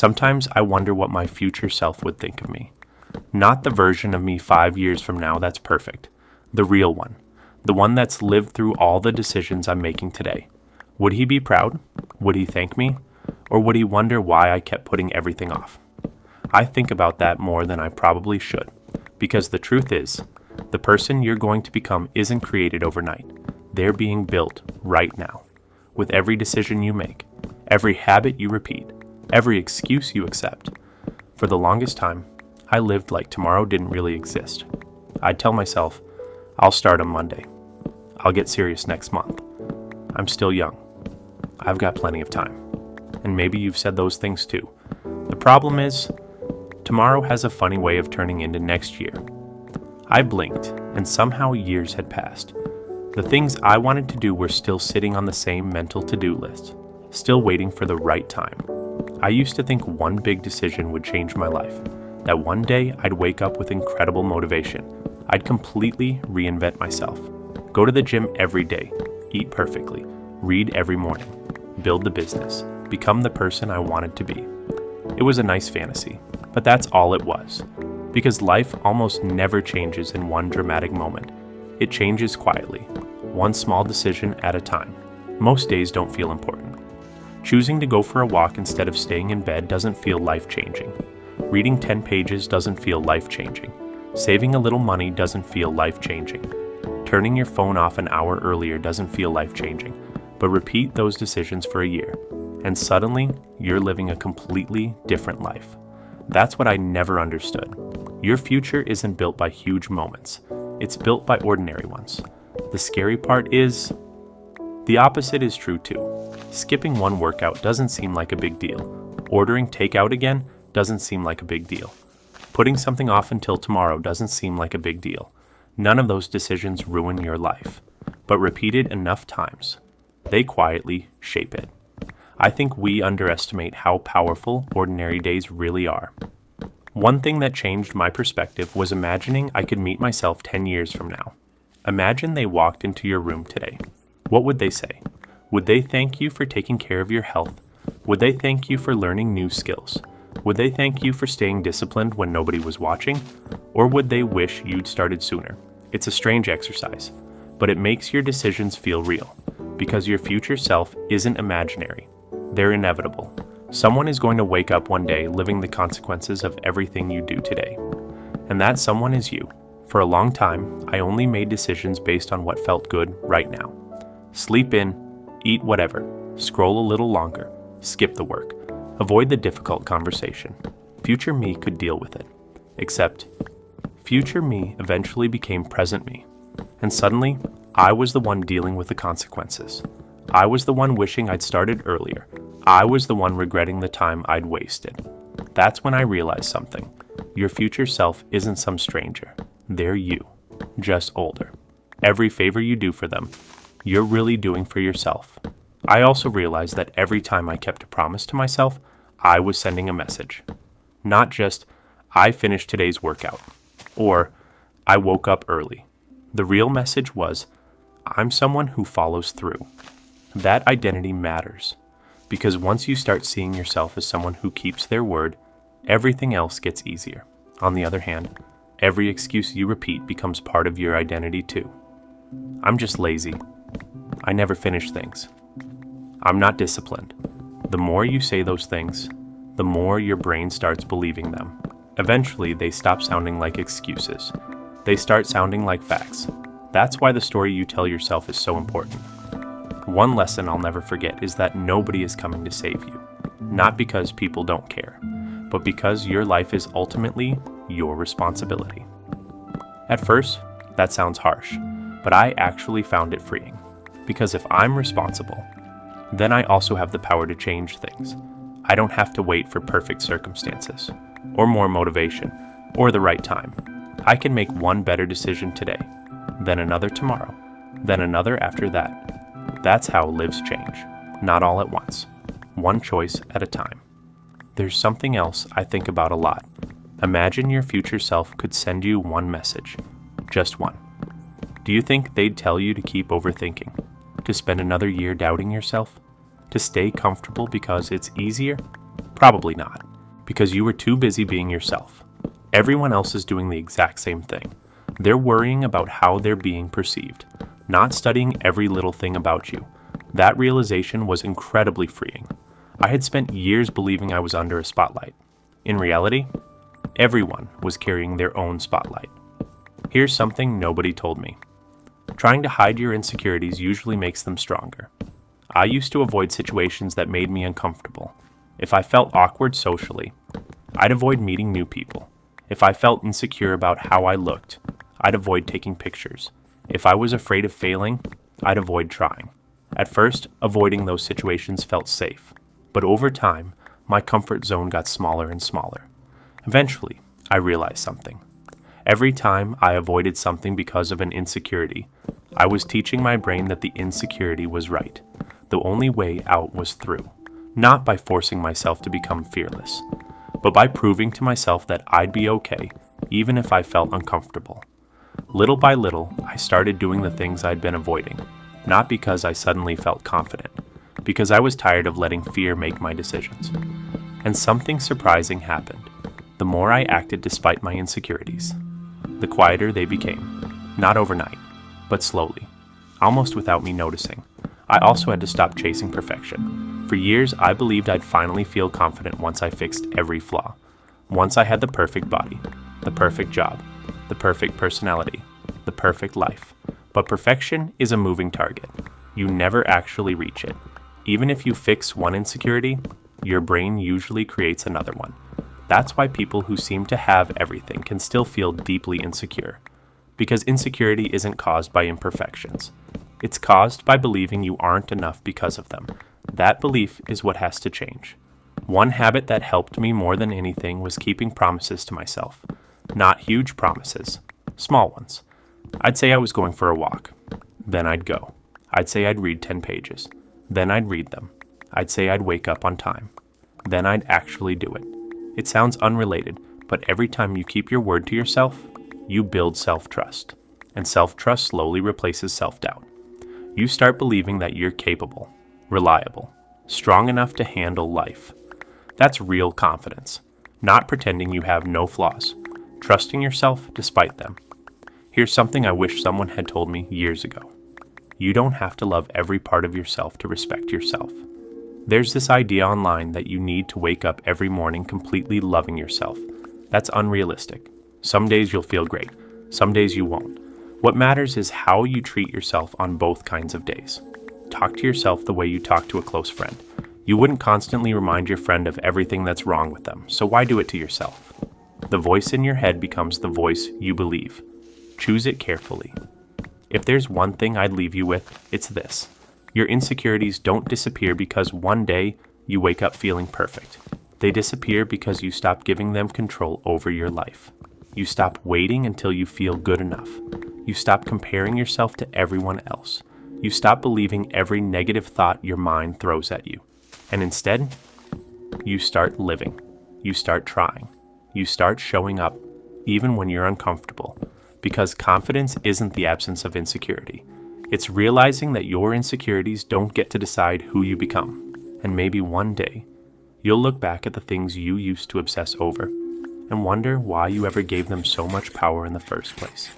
Sometimes I wonder what my future self would think of me. Not the version of me 5 years from now that's perfect. The real one. The one that's lived through all the decisions I'm making today. Would he be proud? Would he thank me? Or would he wonder why I kept putting everything off? I think about that more than I probably should. Because the truth is, the person you're going to become isn't created overnight. They're being built right now. With every decision you make, every habit you repeat, every excuse you accept. For the longest time, I lived like tomorrow didn't really exist. I'd tell myself, I'll start on Monday. I'll get serious next month. I'm still young. I've got plenty of time. And maybe you've said those things too. The problem is, tomorrow has a funny way of turning into next year. I blinked, and somehow years had passed. The things I wanted to do were still sitting on the same mental to-do list, still waiting for the right time. I used to think one big decision would change my life, that one day I'd wake up with incredible motivation. I'd completely reinvent myself, go to the gym every day, eat perfectly, read every morning, build the business, become the person I wanted to be. It was a nice fantasy, but that's all it was. Because life almost never changes in one dramatic moment. It changes quietly, one small decision at a time. Most days don't feel important. Choosing to go for a walk instead of staying in bed doesn't feel life-changing. Reading 10 pages doesn't feel life-changing. Saving a little money doesn't feel life-changing. Turning your phone off an hour earlier doesn't feel life-changing. But repeat those decisions for a year, and suddenly you're living a completely different life. That's what I never understood. Your future isn't built by huge moments. It's built by ordinary ones. The scary part is, the opposite is true too. Skipping one workout doesn't seem like a big deal. Ordering takeout again doesn't seem like a big deal. Putting something off until tomorrow doesn't seem like a big deal. None of those decisions ruin your life, but repeated enough times, they quietly shape it. I think we underestimate how powerful ordinary days really are. One thing that changed my perspective was imagining I could meet myself 10 years from now. Imagine they walked into your room today. What would they say? Would they thank you for taking care of your health? Would they thank you for learning new skills? Would they thank you for staying disciplined when nobody was watching? Or would they wish you'd started sooner? It's a strange exercise, but it makes your decisions feel real, because your future self isn't imaginary. They're inevitable. Someone is going to wake up one day living the consequences of everything you do today. And that someone is you. For a long time, I only made decisions based on what felt good right now. Sleep in, eat whatever, scroll a little longer, skip the work, avoid the difficult conversation. Future me could deal with it. Except, future me eventually became present me. And suddenly, I was the one dealing with the consequences. I was the one wishing I'd started earlier. I was the one regretting the time I'd wasted. That's when I realized something. Your future self isn't some stranger. They're you, just older. Every favor you do for them, you're really doing for yourself. I also realized that every time I kept a promise to myself, I was sending a message. Not just, I finished today's workout, or I woke up early. The real message was, I'm someone who follows through. That identity matters. Because once you start seeing yourself as someone who keeps their word, everything else gets easier. On the other hand, every excuse you repeat becomes part of your identity too. I'm just lazy. I never finish things. I'm not disciplined. The more you say those things, the more your brain starts believing them. Eventually, they stop sounding like excuses. They start sounding like facts. That's why the story you tell yourself is so important. One lesson I'll never forget is that nobody is coming to save you. Not because people don't care, but because your life is ultimately your responsibility. At first, that sounds harsh, but I actually found it freeing. Because if I'm responsible, then I also have the power to change things. I don't have to wait for perfect circumstances, or more motivation, or the right time. I can make one better decision today, then another tomorrow, then another after that. That's how lives change, not all at once, one choice at a time. There's something else I think about a lot. Imagine your future self could send you one message, just one. Do you think they'd tell you to keep overthinking, to spend another year doubting yourself, to stay comfortable because it's easier? Probably not. because you were too busy being yourself. Everyone else is doing the exact same thing. They're worrying about how they're being perceived, not studying every little thing about you. That realization was incredibly freeing. I had spent years believing I was under a spotlight. In reality, everyone was carrying their own spotlight. Here's something nobody told me. Trying to hide your insecurities usually makes them stronger. I used to avoid situations that made me uncomfortable. If I felt awkward socially, I'd avoid meeting new people. If I felt insecure about how I looked, I'd avoid taking pictures. If I was afraid of failing, I'd avoid trying. At first, avoiding those situations felt safe, but over time, my comfort zone got smaller and smaller. Eventually, I realized something. Every time I avoided something because of an insecurity, I was teaching my brain that the insecurity was right. The only way out was through, not by forcing myself to become fearless, but by proving to myself that I'd be okay, even if I felt uncomfortable. Little by little, I started doing the things I'd been avoiding, not because I suddenly felt confident, because I was tired of letting fear make my decisions. And something surprising happened. The more I acted despite my insecurities, the quieter they became. Not overnight, but slowly, almost without me noticing. I also had to stop chasing perfection. For years, I believed I'd finally feel confident once I fixed every flaw. Once I had the perfect body, the perfect job, the perfect personality, the perfect life. But perfection is a moving target. You never actually reach it. Even if you fix one insecurity, your brain usually creates another one. That's why people who seem to have everything can still feel deeply insecure. Because insecurity isn't caused by imperfections. It's caused by believing you aren't enough because of them. That belief is what has to change. One habit that helped me more than anything was keeping promises to myself. Not huge promises, small ones. I'd say I was going for a walk. Then I'd go. I'd say I'd read 10 pages. Then I'd read them. I'd say I'd wake up on time. Then I'd actually do it. It sounds unrelated, but every time you keep your word to yourself, you build self-trust. And self-trust slowly replaces self-doubt. You start believing that you're capable, reliable, strong enough to handle life. That's real confidence. Not pretending you have no flaws. Trusting yourself despite them. Here's something I wish someone had told me years ago. You don't have to love every part of yourself to respect yourself. There's this idea online that you need to wake up every morning completely loving yourself. That's unrealistic. Some days you'll feel great. Some days you won't. What matters is how you treat yourself on both kinds of days. Talk to yourself the way you talk to a close friend. You wouldn't constantly remind your friend of everything that's wrong with them, so why do it to yourself? The voice in your head becomes the voice you believe. Choose it carefully. If there's one thing I'd leave you with, it's this. Your insecurities don't disappear because one day you wake up feeling perfect. They disappear because you stop giving them control over your life. You stop waiting until you feel good enough. You stop comparing yourself to everyone else. You stop believing every negative thought your mind throws at you. And instead, you start living. You start trying. You start showing up, even when you're uncomfortable. Because confidence isn't the absence of insecurity. It's realizing that your insecurities don't get to decide who you become. And maybe one day, you'll look back at the things you used to obsess over and wonder why you ever gave them so much power in the first place.